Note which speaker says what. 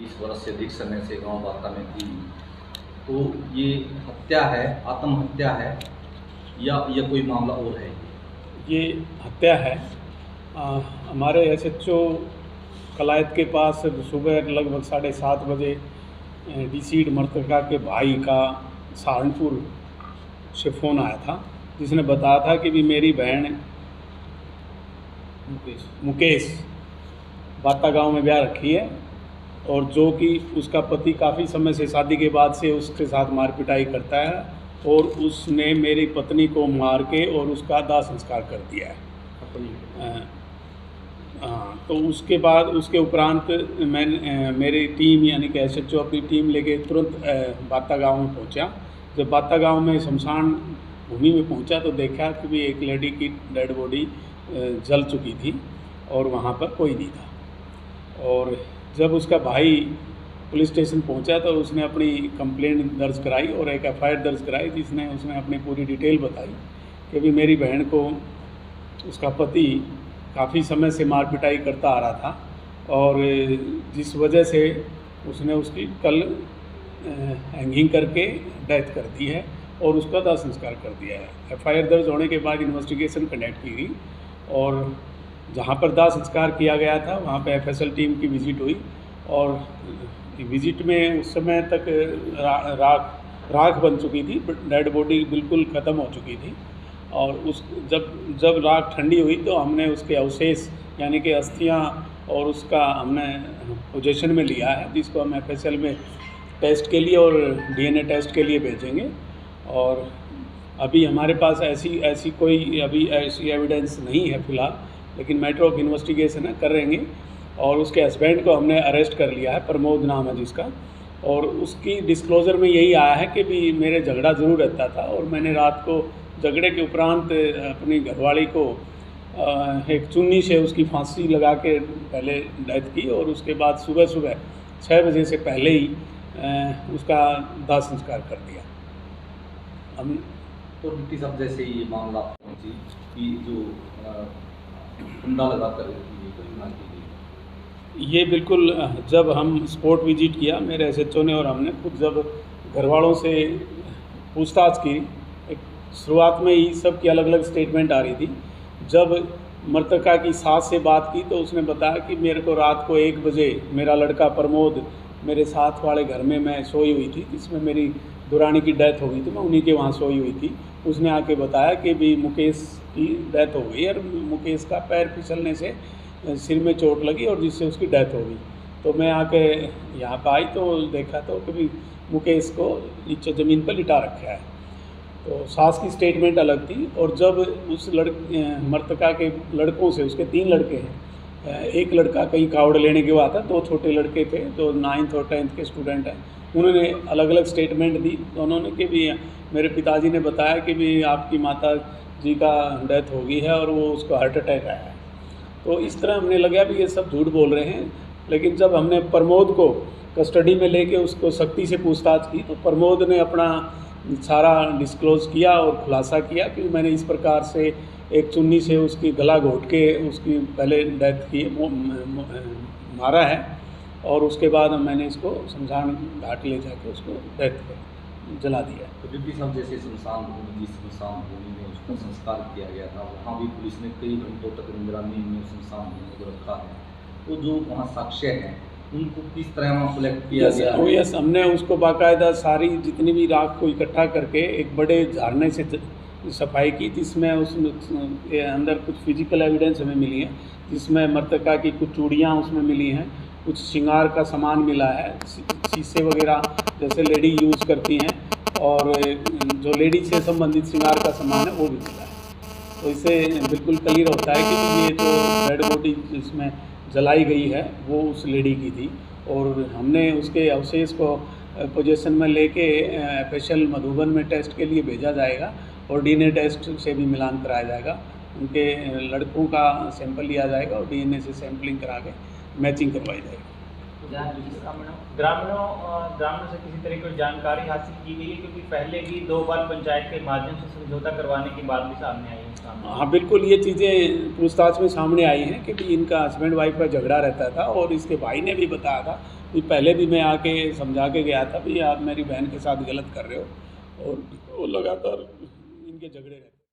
Speaker 1: 20 वर्ष से अधिक समय से गांव बाता में थी, तो ये हत्या है, आत्महत्या है या ये कोई मामला और है?
Speaker 2: ये हत्या है। हमारे एसएचओ कलायत के पास सुबह लगभग 7:30 बजे डिसीड मृतका के भाई का सहारनपुर से फ़ोन आया था, जिसने बताया था कि भी मेरी बहन मुकेश बाता गांव में ब्याह रखी है, और जो कि उसका पति काफ़ी समय से शादी के बाद से उसके साथ मार पिटाई करता है, और उसने मेरी पत्नी को मार के और उसका दाह संस्कार कर दिया है। तो उसके बाद उसके उपरांत मैं मेरी टीम यानी कि एसएचओ अपनी टीम लेके तुरंत बाता गांव में पहुंचा। जब बाता गांव में शमशान भूमि में पहुंचा तो देखा कि भी एक लेडी की डेड बॉडी जल चुकी थी और वहां पर कोई नहीं था। और जब उसका भाई पुलिस स्टेशन पहुंचा तो उसने अपनी कंप्लेंट दर्ज कराई और एक एफआईआर दर्ज कराई, जिसने उसने अपनी पूरी डिटेल बताई कि भी मेरी बहन को उसका पति काफ़ी समय से मार पिटाई करता आ रहा था, और जिस वजह से उसने उसकी कल हैंगिंग करके डेथ कर दी है और उसका दाह संस्कार कर दिया है। एफआईआर दर्ज होने के बाद इन्वेस्टिगेशन कंडक्ट की गई, और जहाँ पर दाह संस्कार किया गया था वहाँ पे एफएसएल टीम की विज़िट हुई, और विज़िट में उस समय तक राख बन चुकी थी, डेड बॉडी बिल्कुल ख़त्म हो चुकी थी। और उस जब राख ठंडी हुई तो हमने उसके अवशेष यानी कि अस्थियाँ और उसका हमने पोजीशन में लिया है, जिसको हम एफएसएल में टेस्ट के लिए और डीएनए टेस्ट के लिए भेजेंगे। और अभी हमारे पास ऐसी कोई एविडेंस नहीं है फ़िलहाल, लेकिन मैटर ऑफ इन्वेस्टिगेशन है, करेंगे। और उसके हस्बैंड को हमने अरेस्ट कर लिया है, प्रमोद नाम है जिसका, और उसकी डिस्क्लोज़र में यही आया है कि भी मेरे झगड़ा ज़रूर रहता था, और मैंने रात को झगड़े के उपरांत अपनी घरवाली को एक चुन्नी से उसकी फांसी लगा के पहले डेथ की, और उसके बाद सुबह 6 बजे से पहले ही उसका दाह संस्कार कर दिया। हम
Speaker 1: तो डिप्टी साहब, जैसे ये मामला पहुंची कि जो कुंडा लगाकर ये घटना की गई,
Speaker 2: ये बिल्कुल जब हम स्पॉट विजिट किया मेरे एसएचओ ने और हमने खुद जब घर वालों से पूछताछ की, एक शुरुआत में ही सब की अलग अलग स्टेटमेंट आ रही थी। जब मृतका की सास से बात की तो उसने बताया कि मेरे को रात को 1 बजे मेरा लड़का प्रमोद मेरे साथ वाले घर में मैं सोई हुई थी, जिसमें मेरी दुरानी की डेथ हो गई थी, मैं उन्हीं के वहाँ सोई हुई थी। उसने आके बताया कि भी मुकेश की डेथ हो गई और मुकेश का पैर फिसलने से सिर में चोट लगी और जिससे उसकी डेथ हो गई। तो मैं आके यहाँ पर आई तो देखा तो कि भी मुकेश को नीचे ज़मीन पर लिटा रखा है। तो सास की स्टेटमेंट अलग थी। और जब उस मृतका के लड़कों से, उसके 3 लड़के हैं, एक लड़का कहीं कावड़ लेने के बाद था, 2 छोटे लड़के थे जो 9th और 10th के स्टूडेंट हैं, उन्होंने अलग अलग स्टेटमेंट दी। तो उन्होंने कि भी मेरे पिताजी ने बताया कि भी आपकी माता जी का डेथ हो गई है और वो उसको हार्ट अटैक आया है। तो इस तरह हमने लगा भी ये सब झूठ बोल रहे हैं। लेकिन जब हमने प्रमोद को कस्टडी में लेके उसको सख्ती से पूछताछ की तो प्रमोद ने अपना सारा डिस्क्लोज़ किया और खुलासा किया कि मैंने इस प्रकार से एक चुन्नी से उसकी गला घोट के उसकी पहले डेथ की मारा है, और उसके बाद मैंने इसको शमशान घाट ले जाके उसको डेथ जला दिया।
Speaker 1: तो डिप्टी साहब, जैसे शमशान भूमि में उसका संस्कार किया गया था, वहाँ भी पुलिस ने कई घंटों तक निगरानी में शमशान भूमि को रखा है, तो जो वहाँ साक्ष्य हैं उनको किस तरह वहाँ कलेक्ट किया गया है?
Speaker 2: यस, हमने उसको बाकायदा सारी जितनी भी राख को इकट्ठा करके एक बड़े झाड़ने से सफाई की, जिसमें उसके अंदर कुछ फिजिकल एविडेंस हमें मिली है, जिसमें मृतका की कुछ चूड़ियाँ उसमें मिली हैं, कुछ श्रृंगार का सामान मिला है, शीशे वगैरह जैसे लेडी यूज़ करती हैं, और जो लेडी से संबंधित श्रृंगार का सामान है वो भी मिला है। तो इससे बिल्कुल क्लियर होता है कि ये जो डेड बॉडी जिसमें जलाई गई है वो उस लेडी की थी, और हमने उसके अवशेष को पोजीशन में लेके एफएसएल मधुबन में टेस्ट के लिए भेजा जाएगा और डीएनए टेस्ट से भी मिलान कराया जाएगा। उनके लड़कों का सैंपल लिया जाएगा और डीएनए से सैंपलिंग करा के मैचिंग करवाई जाएगी।
Speaker 3: ग्रामीणों से किसी तरह की जानकारी हासिल की गई है, क्योंकि पहले भी 2 बार पंचायत के माध्यम से समझौता करवाने की बात भी सामने आई है।
Speaker 2: हाँ बिल्कुल, ये चीज़ें पूछताछ में सामने आई हैं कि इनका हस्बैंड वाइफ का झगड़ा रहता था, और इसके भाई ने भी बताया था तो पहले भी मैं आके समझा के गया था भी आप मेरी बहन के साथ गलत कर रहे हो, और वो लगातार इनके झगड़े रहते हैं।